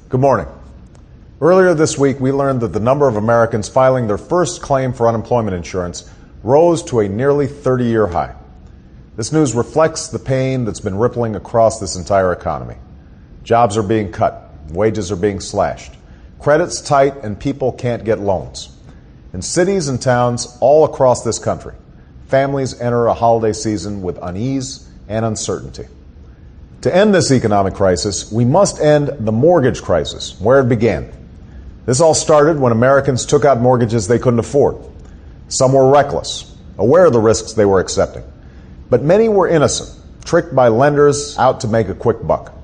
Good morning. Earlier this week, we learned that the number of Americans filing their first claim for unemployment insurance rose to a nearly 30-year high. This news reflects the pain that's been rippling across this entire economy. Jobs are being cut, wages are being slashed, credit's tight, and people can't get loans. In cities and towns all across this country, families enter a holiday season with unease and uncertainty. To end this economic crisis, we must end the mortgage crisis, where it began. This all started when Americans took out mortgages they couldn't afford. Some were reckless, aware of the risks they were accepting. But many were innocent, tricked by lenders out to make a quick buck.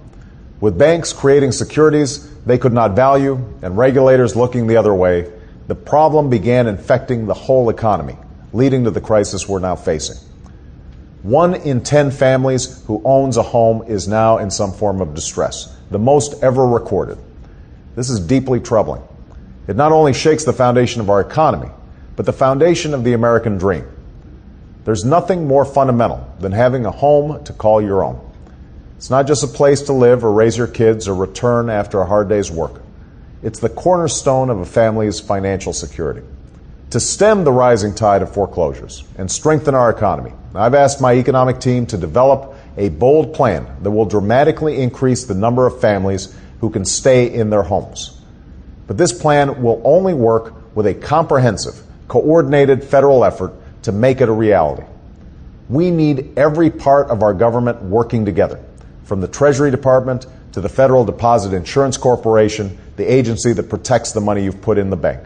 With banks creating securities they could not value and regulators looking the other way, the problem began infecting the whole economy, leading to the crisis we're now facing. 1 in 10 families who owns a home is now in some form of distress, the most ever recorded. This is deeply troubling. It not only shakes the foundation of our economy, but the foundation of the American dream. There's nothing more fundamental than having a home to call your own. It's not just a place to live or raise your kids or return after a hard day's work. It's the cornerstone of a family's financial security. To stem the rising tide of foreclosures and strengthen our economy, I've asked my economic team to develop a bold plan that will dramatically increase the number of families who can stay in their homes. But this plan will only work with a comprehensive, coordinated federal effort to make it a reality. We need every part of our government working together, from the Treasury Department to the Federal Deposit Insurance Corporation, the agency that protects the money you've put in the bank.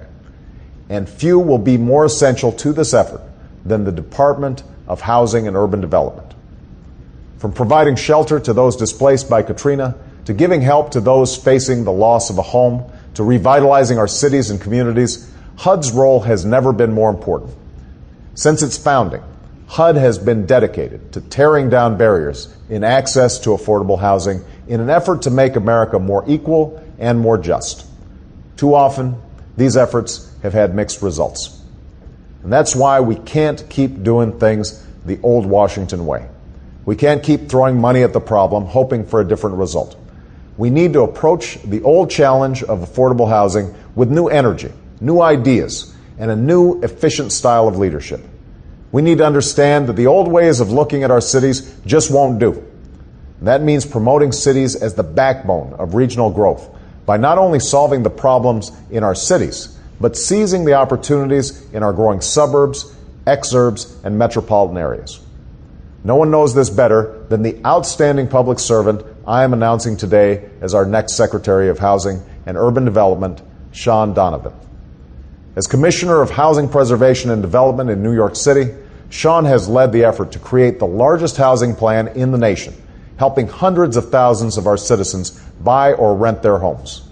And few will be more essential to this effort than the Department of Housing and Urban Development. From providing shelter to those displaced by Katrina, to giving help to those facing the loss of a home, to revitalizing our cities and communities, HUD's role has never been more important. Since its founding, HUD has been dedicated to tearing down barriers in access to affordable housing in an effort to make America more equal and more just. Too often, these efforts have had mixed results. And that's why we can't keep doing things the old Washington way. We can't keep throwing money at the problem, hoping for a different result. We need to approach the old challenge of affordable housing with new energy, new ideas, and a new, efficient style of leadership. We need to understand that the old ways of looking at our cities just won't do. And that means promoting cities as the backbone of regional growth by not only solving the problems in our cities, but seizing the opportunities in our growing suburbs, exurbs, and metropolitan areas. No one knows this better than the outstanding public servant I am announcing today as our next Secretary of Housing and Urban Development, Sean Donovan. As Commissioner of Housing Preservation and Development in New York City, Sean has led the effort to create the largest housing plan in the nation, helping hundreds of thousands of our citizens buy or rent their homes.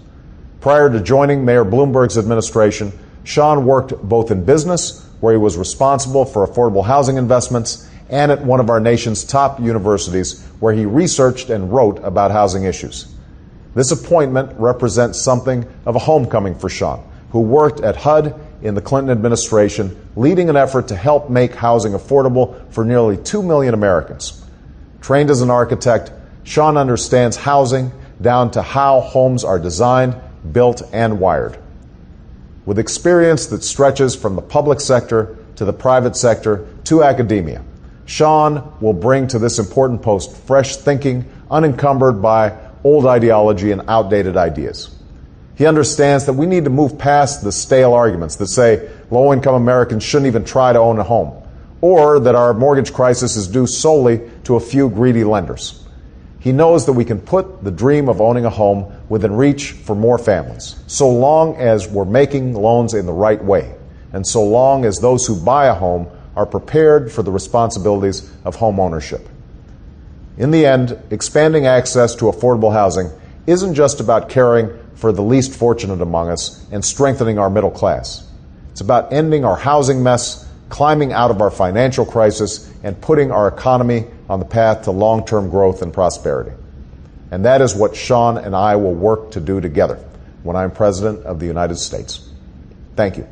Prior to joining Mayor Bloomberg's administration, Sean worked both in business, where he was responsible for affordable housing investments, and at one of our nation's top universities, where he researched and wrote about housing issues. This appointment represents something of a homecoming for Sean, who worked at HUD in the Clinton administration, leading an effort to help make housing affordable for nearly 2 million Americans. Trained as an architect, Sean understands housing down to how homes are designed, built, and wired. With experience that stretches from the public sector to the private sector to academia, Sean will bring to this important post fresh thinking, unencumbered by old ideology and outdated ideas. He understands that we need to move past the stale arguments that say low-income Americans shouldn't even try to own a home, or that our mortgage crisis is due solely to a few greedy lenders. He knows that we can put the dream of owning a home within reach for more families, so long as we're making loans in the right way, and so long as those who buy a home are prepared for the responsibilities of home ownership. In the end, expanding access to affordable housing isn't just about caring for the least fortunate among us and strengthening our middle class. It's about ending our housing mess, climbing out of our financial crisis, and putting our economy on the path to long-term growth and prosperity. And that is what Sean and I will work to do together when I'm President of the United States. Thank you.